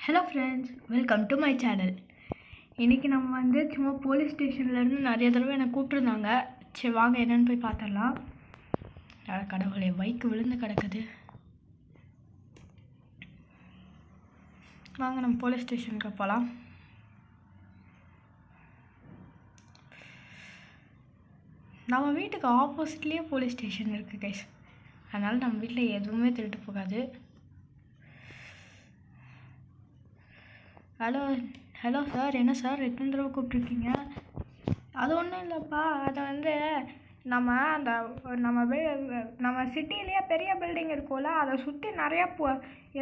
Hello friends, welcome to my channel. இன்றைக்கி நம்ம வந்து சும்மா போலீஸ் ஸ்டேஷன்லேருந்து நிறைய தடவை என்னை கூப்பிட்ருந்தாங்க. சரி வாங்க என்னென்னு போய் பார்த்துடலாம். கடவுளே, பைக்கு விழுந்து கிடக்குது. வாங்க நம்ம போலீஸ் ஸ்டேஷனுக்கு போகலாம். நம்ம வீட்டுக்கு ஆப்போசிட்லேயே போலீஸ் ஸ்டேஷன் இருக்குது கைஸ். அதனால் நம்ம வீட்டில் எதுவுமே திருட்டு போகாது. ஹலோ சார், என்ன சார் எத்தனை தடவை கூப்பிட்ருக்கீங்க? அது ஒன்றும் இல்லைப்பா, அதை வந்து நம்ம சிட்டிலேயே பெரிய பில்டிங் இருக்கும்ல, அதை சுற்றி நிறையா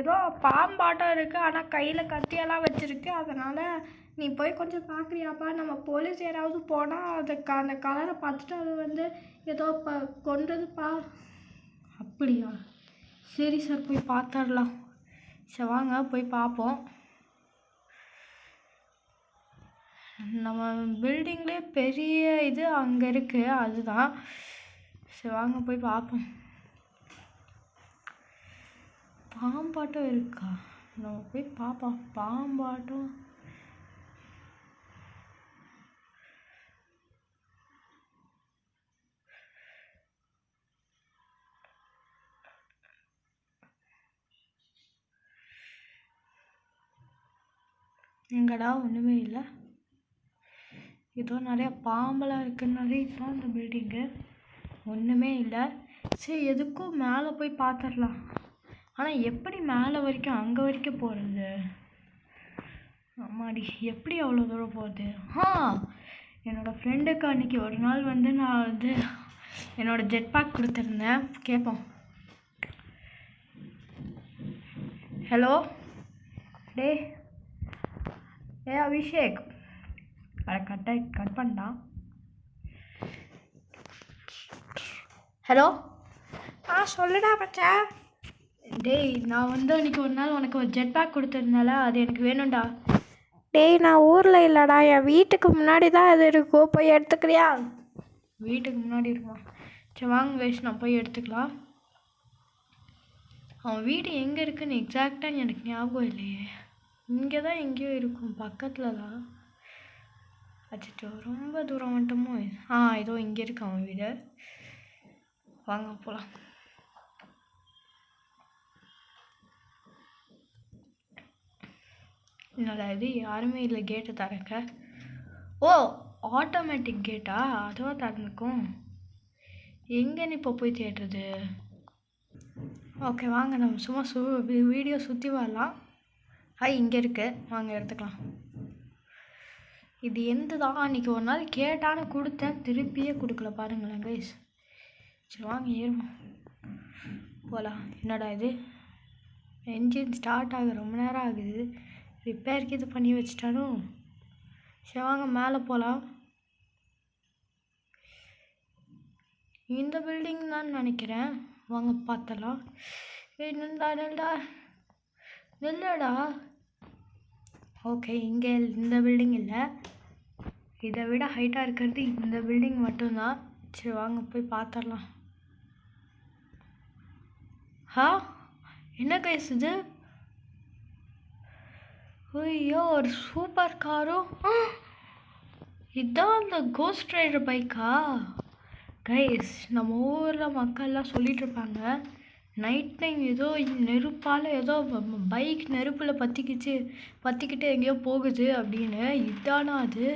ஏதோ பாம்பாட்டம் இருக்குது, ஆனால் கையில் கத்தியெல்லாம் வச்சுருக்கு. அதனால் நீ போய் கொஞ்சம் பார்க்குறியாப்பா? நம்ம போலீஸ் யாராவது போனால் அந்த கலரை பார்த்துட்டு அது வந்து ஏதோ கொன்றதுப்பா. அப்படியா? சரி சார், போய் பார்த்துடலாம். சரி வாங்க போய் பார்ப்போம். நம்ம பில்டிங்லேயே பெரிய இது அங்கே இருக்குது, அதுதான். சரி வாங்க போய் பார்ப்போம். பாம்பாட்டம் இருக்கா? நம்ம போய் பார்ப்போம். பாம்பாட்டம் எங்கடா? ஒன்றுமே இல்லை. ஏதோ நிறையா பாம்பெல்லாம் இருக்குன்னாலே இதுதான் இந்த பில்டிங்கு. ஒன்றுமே இல்லை. சரி, எதுக்கும் மேலே போய் பார்த்துடலாம். ஆனால் எப்படி மேலே வரைக்கும் அங்கே வரைக்கும் போகிறது? ஆமாடி, எப்படி அவ்வளோ தூரம் போகுது? என்னோடய ஃப்ரெண்டுக்கு அன்றைக்கி ஒரு நாள் வந்து நான் வந்து என்னோடய ஜெட் பேக் கொடுத்துருந்தேன். கேட்போம். ஹலோ டே அபிஷேக், கட் பண்ணான். ஹலோ சொல்லுடா பச்சா. டேய், நான் வந்து அன்றைக்கி ஒரு நாள் உனக்கு ஒரு ஜெட் பேக் கொடுத்துருந்தால, அது எனக்கு வேணும்டா. டேய், நான் ஊரில் இல்லைடா, என் வீட்டுக்கு முன்னாடி தான் அது இருக்கும், போய் எடுத்துக்கிறியா? வீட்டுக்கு முன்னாடி இருக்குமா? சரி வாங்க வேஷ், நான் போய் எடுத்துக்கலாம். அவன் வீடு எங்கே இருக்குன்னு எக்ஸாக்டாக எனக்கு ஞாபகம் இல்லையே. இங்கே தான் எங்கேயோ இருக்கும், பக்கத்தில் தான். அச்சோ, ரொம்ப தூரம் வந்துட்டோமோ. ஏதோ இங்கே இருக்கு அவன் வீடு. வாங்க போகலாம். என்னடா இது, யாருமே இல்லை கேட்டை திறக்க. ஆட்டோமேட்டிக் கேட்டா? அதுவாக திறந்துக்கும். எங்கேன்னு இப்போ போய் தேடுறது? ஓகே வாங்க, நம்ம சும்மா வீடியோ சுற்றி வரலாம். இங்கே இருக்குது, வாங்க எடுத்துக்கலாம். இது எந்ததான்? அன்றைக்கி ஒரு நாள் கேட்டான்னு கொடுத்தேன், திருப்பியே கொடுக்கல பாருங்களேன் கைஸ். சரி வாங்க ஏறுவோம் போகலாம். என்னடா இது, என்ஜின் ஸ்டார்ட் ஆக ரொம்ப நேரம் ஆகுது. ரிப்பேருக்கு இது பண்ணி வச்சிட்டாலும். சரி வாங்க மேலே போகலாம். இந்த பில்டிங் தான் நினைக்கிறேன். வாங்க பார்த்தலாம். நில்லடா. ஓகே, இங்கே இந்த பில்டிங் இல்லை, இதை விட ஹைட்டாக இருக்கிறது இந்த பில்டிங் மட்டும்தான். சரி வாங்க போய் பார்த்துடலாம். என்ன கைஸ் இது? ஐயோ, ஒரு சூப்பர் காரும். இதுதான் அந்த கோஸ்ட் ரைடர் பைக்கா? கைஸ், நம்ம ஊரில் மக்கள்லாம் சொல்லிட்டு இருப்பாங்க, நைட் டைம் ஏதோ நெருப்பால் ஏதோ பைக் நெருப்பில் பற்றிக்கிட்டு எங்கேயோ போகுது அப்படின்னு. இதானா அது?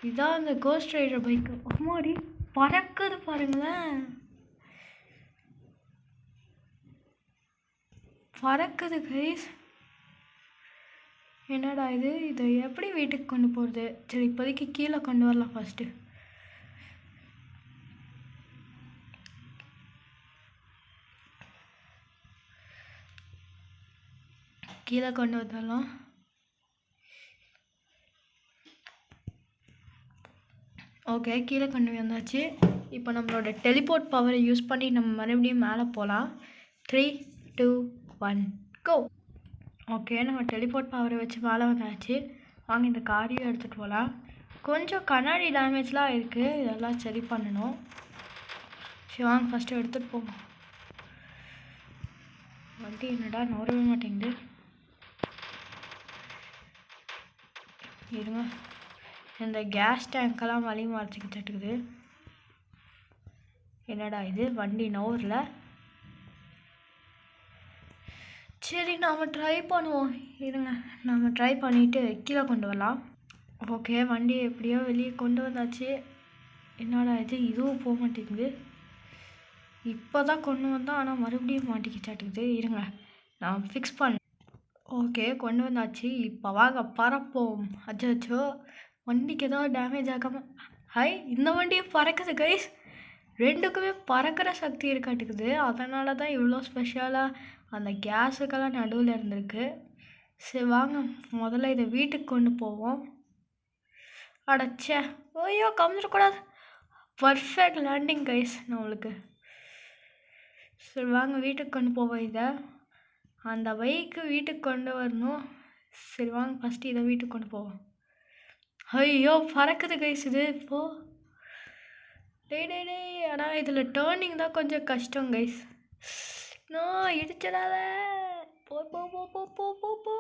இதான் அந்த கோஸ்ட் ரைடர் பைக்கு. அம்மாடி, பறக்குது பாருங்களேன், பறக்குது கைஸ். என்னடா இது, இதை எப்படி வீட்டுக்கு கொண்டு போகிறது? சரி, இப்போதைக்கு கீழே கொண்டு வரலாம். ஃபஸ்ட்டு கீழே கொண்டு வந்துடலாம். ஓகே, கீழே கொண்டு வந்தாச்சு. இப்போ நம்மளோட டெலிபோர்ட் பவரை யூஸ் பண்ணி நம்ம மறுபடியும் மேலே போகலாம். 3, 2, 1 கோ. ஓகே, நம்ம டெலிபோர்ட் பவரை வச்சு மேலே வந்தாச்சு. வாங்க இந்த காரையும் எடுத்துகிட்டு போகலாம். கொஞ்சம் கண்ணாடி டேமேஜ்லாம் இருக்குது, இதெல்லாம் சரி பண்ணணும். சரி வாங்க ஃபஸ்ட்டு எடுத்துகிட்டு போவோம். வண்டி என்னடா நோரவே மாட்டேங்குது. இருங்க, இந்த கேஸ் டேங்க்கெல்லாம் வழி மறைச்சிக்கிட்டு இருக்குது. என்னடா இது, வண்டி நவுரில். சரி நாம் ட்ரை பண்ணுவோம். இருங்க, நாம் ட்ரை பண்ணிவிட்டு கீழே கொண்டு வரலாம். ஓகே, வண்டியை எப்படியோ வெளியே கொண்டு வந்தாச்சு. என்னடா இது, இதுவும் போக மாட்டேங்குது. இப்போ தான் கொண்டு வந்தோம், ஆனால் மறுபடியும் மாட்டிக்கிச்சாட்டுக்குது. இருங்க, நான் ஃபிக்ஸ் பண்ண. ஓகே, கொண்டு வந்தாச்சு. இப்போ வாங்க பறப்போம். அச்சோ, வண்டிக்கு ஏதாவது டேமேஜ் ஆகாமல். ஹை, இந்த வண்டியும் பறக்குது கைஸ். ரெண்டுக்குமே பறக்கிற சக்தி இருக்காட்டுக்குது. அதனால தான் இவ்வளோ ஸ்பெஷலாக அந்த கேஸுக்கெல்லாம் நடுவில் இருந்திருக்கு. சரி வாங்க, முதல்ல இதை வீட்டுக்கு கொண்டு போவோம். அடச்சே, ஐயோ கமிச்சிடக்கூடாது. பர்ஃபெக்ட் லேண்டிங் கைஸ் நம்மளுக்கு. சரி வாங்க, வீட்டுக்கு கொண்டு போவோம். இதை அந்த பைக்கு வீட்டுக்கு கொண்டு வரணும். சரி வாங்க, ஃபஸ்ட்டு இதை வீட்டுக்கு கொண்டு போவோம். ஐயோ பறக்குது கைஸ் இது. இப்போது டே ஆனால் இதில் டேர்னிங் தான் கொஞ்சம் கஷ்டம் கைஸ். நான் இடிச்சிடாத. போ போ போ போ போ போ போ.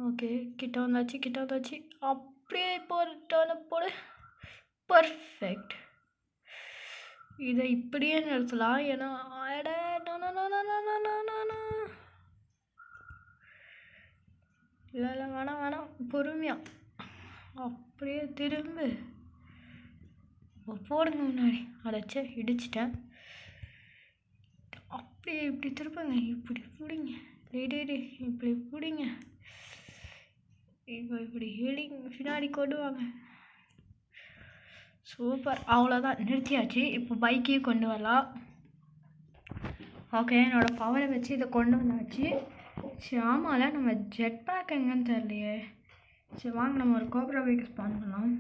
ஓகே, கிட்ட வந்தாச்சு. அப்படியே இப்போ ஒரு டேர்னை போடு. பர்ஃபெக்ட். இதை இப்படியே நிறுத்தலாம். ஏன்னா இல்லை வேணாம், பொறுமையாக அப்படியே திரும்பு போடுங்க முன்னாடி. அடைச்ச இடிச்சிட்டேன். அப்படியே இப்படி திருப்புங்க, இப்படி பிடிங்க. டே இப்படி பிடிங்க. இப்போ இப்படி ஹெலிங் பின்னாடி கொண்டு வாங்க. சூப்பர், அவ்வளோதான், நிறுத்தியாச்சு. இப்போ பைக்கையும் கொண்டு வரலாம். ஓகே, என்னோடய பவரை வச்சு இதை கொண்டு வந்தாச்சு. சரி ஆமாம்ல, நம்ம ஜெட் பேக் எங்கன்னு தெரியலையே. சரி வாங்க, நம்ம ஒரு கோப்ரா பைக் ஸ்பான் பண்ணலாம்.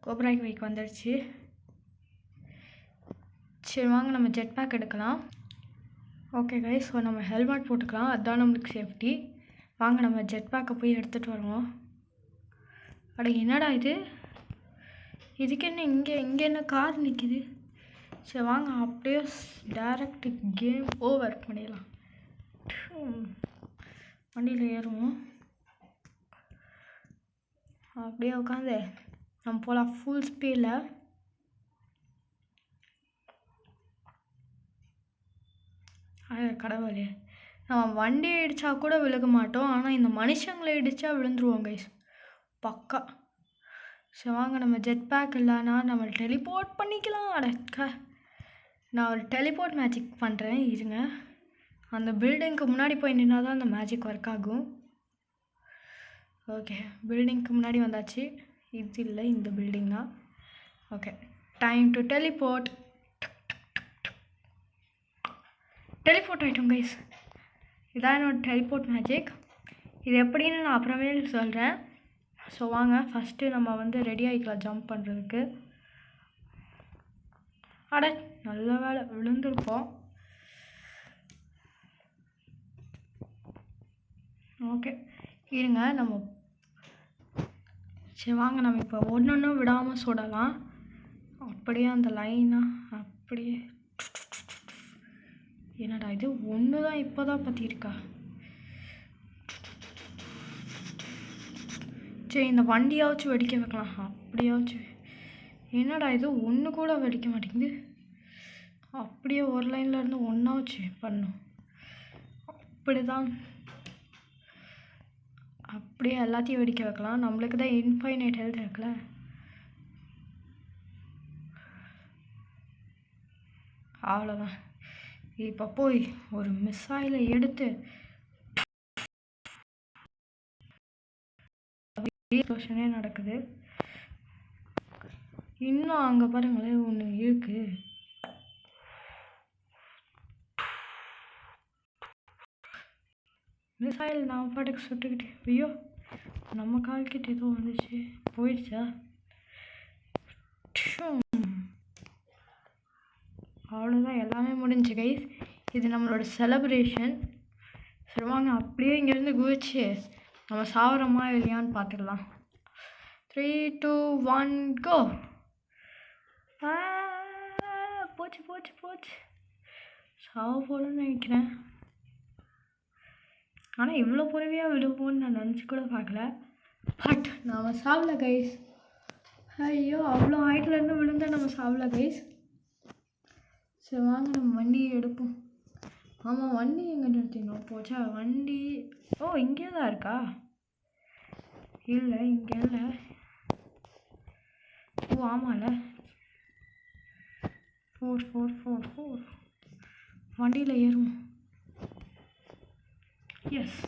கோப்ரா பைக் வந்துடுச்சு. சரி வாங்க, நம்ம ஜெட் பேக் எடுக்கலாம். ஓகே கைஸ், ஸோ நம்ம ஹெல்மெட் போட்டுக்கலாம், அதுதான் நம்மளுக்கு சேஃப்டி. வாங்க நம்ம ஜெட் பேக்கை போய் எடுத்துகிட்டு வருவோம். அட என்னடா இது, இதுக்கு என்ன இங்கே என்ன கார் நிற்கிது. சரி வாங்க, அப்படியே டைரக்ட் கேம் ஓவர் பண்ணிடலாம். வண்டியில் ஏறுவோம். அப்படியே உட்காந்து நம்ம போகலாம் ஃபுல் ஸ்பீடில். கடவுளே, நம்ம வண்டியை இடித்தா கூட விழுக மாட்டோம், ஆனால் இந்த மனுஷங்களை இடித்தா விழுந்துருவோம் கைஸ், பக்கா. சரி வாங்க, நம்ம ஜெட் பேக் இல்லைன்னா நம்ம டெலிபோர்ட் பண்ணிக்கலாம். அடக்க, நான் ஒரு டெலிபோர்ட் மேஜிக் பண்ணுறேன். இருங்க, அந்த பில்டிங்க்கு முன்னாடி போய் நின்னா தான் அந்த மேஜிக் ஒர்க் ஆகும். ஓகே, பில்டிங்க்கு முன்னாடி வந்தாச்சு. இது இல்லை, இந்த பில்டிங் தான். Okay, time to teleport. Teleport ஆகிட்டோம் கைஸ். இதான் என்னோட டெலிபோர்ட் மேஜிக். இது எப்படின்னு நான் அப்புறமே சொல்கிறேன். ஸோ வாங்க, ஃபஸ்ட்டு நம்ம ரெடி ஆகிக்கலாம் ஜம்ப் பண்ணுறதுக்கு. அட நல்ல வேலை, விழுந்துருப்போம். ஓகே இருங்க, சரி வாங்க, நம்ம இப்போ ஒன்று விடாமல் சுடலாம். அப்படியே அந்த லைனாக அப்படியே. என்னடா இது, ஒன்று தான் இப்போ தான் பற்றியிருக்கா. சரி, இந்த வண்டியாச்சும் வெடிக்க வைக்கலாம். அப்படியாச்சும். என்னடா இது, ஒன்று கூட வெடிக்க மாட்டேங்குது. அப்படியே ஒரு லைனில் இருந்து ஒன்றாச்சு பண்ணும். அப்படி தான், அப்படியே எல்லாத்தையும் வெடிக்க வைக்கலாம். நம்மளுக்கு தான் இன்ஃபைனைட் ஹெல்த் இருக்குல்ல. அவ்வளோதான். இப்போ போய் ஒரு மிசைலை எடுத்து எக்ஸ்ப்ளோஷனே நடக்குது. இன்னும் அங்கே பாருங்களேன், ஒன்று இருக்கு. மிசைல் நான் பாட்டுக்கு சுட்டுக்கிட்டு, ஐயோ நம்ம கால்கிட்ட ஏதோ வந்துச்சு, போயிடுச்சா. அவ்வளோதான், எல்லாமே முடிஞ்சு கைஸ். இது நம்மளோட செலப்ரேஷன். சரி வாங்க, அப்படியே இங்கேருந்து குதிச்சு நம்ம சாவரமா இல்லையான்னு பார்த்துடலாம். 3, 2, 1 கோ. போச்சு சாவ போலன்னு நினைக்கிறேன். ஆனால் இவ்வளோ பொறுமையாக விடுவோன்னு நான் நினச்சி கூட பார்க்கல. பட் நம்ம சாவல கைஸ். ஐயோ, அவ்வளோ ஹைட்லேருந்து விழுந்தால் நம்ம சாவல கைஸ். சரி வாங்க நம்ம வண்டியை எடுப்போம். ஆமாம், வண்டி எங்கே நிறுத்தினோம்? போச்சா வண்டி? ஓ, இங்கே தான் இருக்கா? இல்லை, இங்கே இல்லை. ஓ ஆமாம்ல, 4 வண்டியில் ஏறும். எஸ்,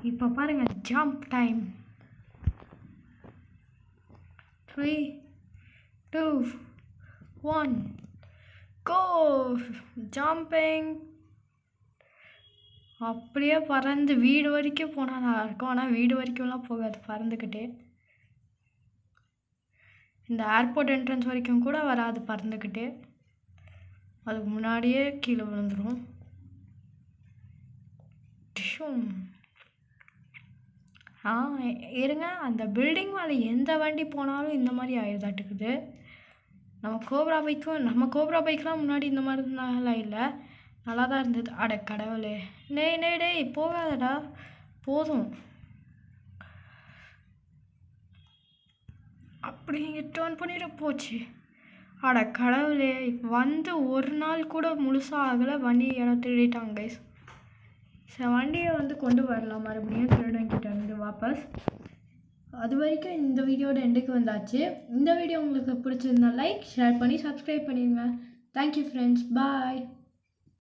இப்போ பாருங்கள், ஜம்ப் டைம். 3, 2, 1 கோ. ஜம்பிங். அப்படியே பறந்து வீடு வரைக்கும் போனால் நல்லாயிருக்கும். ஆனால் வீடு வரைக்கும்லாம் போகாது, பறந்துக்கிட்டே. இந்த ஏர்போர்ட் என்ட்ரன்ஸ் வரைக்கும் கூட வராது பறந்துக்கிட்டே. அதுக்கு முன்னாடியே கீழே விழுந்துடும். இருங்க, அந்த பில்டிங் மேலே எந்த வண்டி போனாலும் இந்த மாதிரி ஆயிடுதாட்டுக்குது. நம்ம கோப்ரா பைக்கெலாம் முன்னாடி இந்த மாதிரிலாம் இல்லை, நல்லா தான் இருந்தது. அட கடவுளே, டேய் போகாதடா, போதும். அப்படி டேர்ன் பண்ணிட போச்சு. அட கடவுளே, வந்து ஒரு நாள் கூட முழுசாக ஆகலை, வண்டியை யாரோ திருடிட்டாங்க கைஸ். சரி, வண்டியை வந்து கொண்டு வரலாம் மறுபடியும் திருடங்கிட்ட இருந்து வாபஸ். அது வரைக்கும் இந்த வீடியோட எண்டுக்கு வந்தாச்சு. இந்த வீடியோ உங்களுக்கு பிடிச்சிருந்தா லைக், ஷேர் பண்ணி சப்ஸ்கிரைப் பண்ணிடுங்க. தேங்க்யூ ஃப்ரெண்ட்ஸ், பாய்.